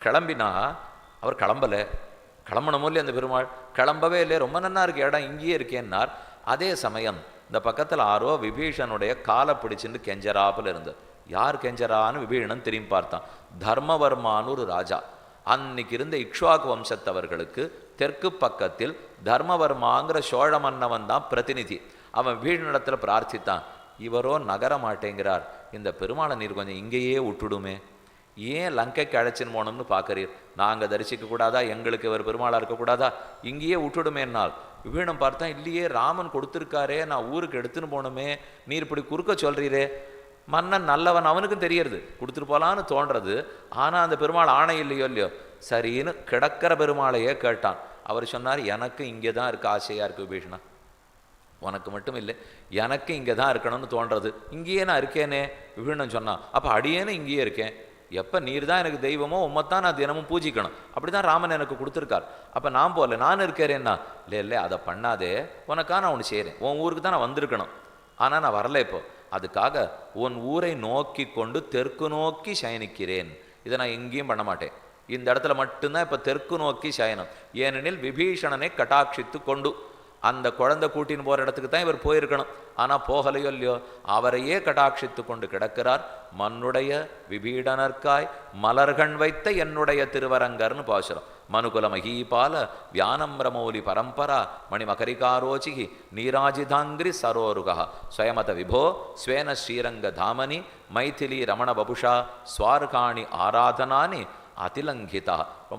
கிளம்பினா அவர் கிளம்பலை. கிளம்பணுமோ இல்லையா அந்த பெருமாள்? கிளம்பவே இல்லை. ரொம்ப நன்னா இருக்கு இடம், இங்கேயே இருக்கேன்னார். அதே சமயம் இந்த பக்கத்தில் ஆரோ விபீஷனுடைய காலை பிடிச்சிட்டு கெஞ்சராப்பில் இருந்தது. யார் கெஞ்சரான்னு விபீஷணன் திரும்பி பார்த்தான். தர்மவர்மான்னு ஒரு ராஜா. அன்னைக்கு இருந்த இக்ஷ்வாக்கு வம்சத்தவர்களுக்கு தெற்கு பக்கத்தில் தர்மவர்மாங்கிற சோழ மன்னவன் தான் பிரதிநிதி. அவன் விபீஷனிடத்தில் பிரார்த்தித்தான், இவரோ நகர மாட்டேங்கிறார், இந்த பெருமாளை நீர் கொஞ்சம் இங்கேயே விட்டுடுமே, ஏன் லங்கைக்கு அழைச்சின்னு போனோம்னு பார்க்குறீர், நாங்கள் தரிசிக்க கூடாதா, எங்களுக்கு இவர் பெருமாளாக இருக்கக்கூடாதா, இங்கேயே விட்டுடுமேனால். விபீஷணன் பார்த்தா, இல்லையே ராமன் கொடுத்துருக்காரே, நான் ஊருக்கு எடுத்துன்னு போகணுமே, நீர் இப்படி குறுக்க சொல்கிறீரே. மன்னன் நல்லவன், அவனுக்கும் தெரியறது, கொடுத்துட்டு போகலான்னு தோன்றது. ஆனால் அந்த பெருமாள் ஆணை இல்லையோ இல்லையோ, சரின்னு கிடக்கிற பெருமாளையே கேட்டான். அவர் சொன்னார், எனக்கு இங்கே தான் இருக்க ஆசையாக இருக்குது விபீஷணா, உனக்கு மட்டும் இல்லை, எனக்கு இங்கே தான் இருக்கணும்னு தோன்றது, இங்கேயே நான் இருக்கேனே. விபீஷணன் சொன்னான், அப்போ அடியேன்னு இங்கேயே இருக்கேன், எப்போ நீர் தான் எனக்கு தெய்வமோ உம்மைத்தான் நான் தினமும் பூஜிக்கணும், அப்படி தான் ராமன் எனக்கு கொடுத்துருக்கார், அப்போ நான் போகல, நான் இருக்கிறேன்னா. இல்லை இல்லை அதை பண்ணாதே, உனக்காக நான் ஒன்று செய்கிறேன், உன் ஊருக்கு தான் நான் வந்திருக்கணும், ஆனால் நான் வரல இப்போ, அதுக்காக உன் ஊரை நோக்கி கொண்டு தெற்கு நோக்கி சயனிக்கிறேன். இதை நான் எங்கேயும் பண்ண மாட்டேன், இந்த இடத்துல மட்டும்தான் இப்போ தெற்கு நோக்கி சயனம். ஏனெனில் விபீஷணனை கட்டாட்சித்து கொண்டு அந்த குழந்தை கூட்டின்னு போகிற இடத்துக்கு தான் இவர் போயிருக்கணும், ஆனால் போகலையோ இல்லையோ, அவரையே கடாட்சித்து கொண்டு கிடக்கிறார். மன்னுடைய விபீடனர்க்காய் மலர்கண் வைத்த என்னுடைய திருவரங்கர்னு பாசுரம். மனுகுல மகீபால வியானம்ரமௌலி பரம்பரா மணிமகரிகாரோச்சிகி நீராஜிதாங்கிரி சரோருகா ஸ்வயமத விபோ ஸ்வேன ஸ்ரீரங்க தாமனி மைதிலி ரமண பபுஷா ஸ்வார்காணி ஆராதனானி அதிலங்கிதா. ரொம்ப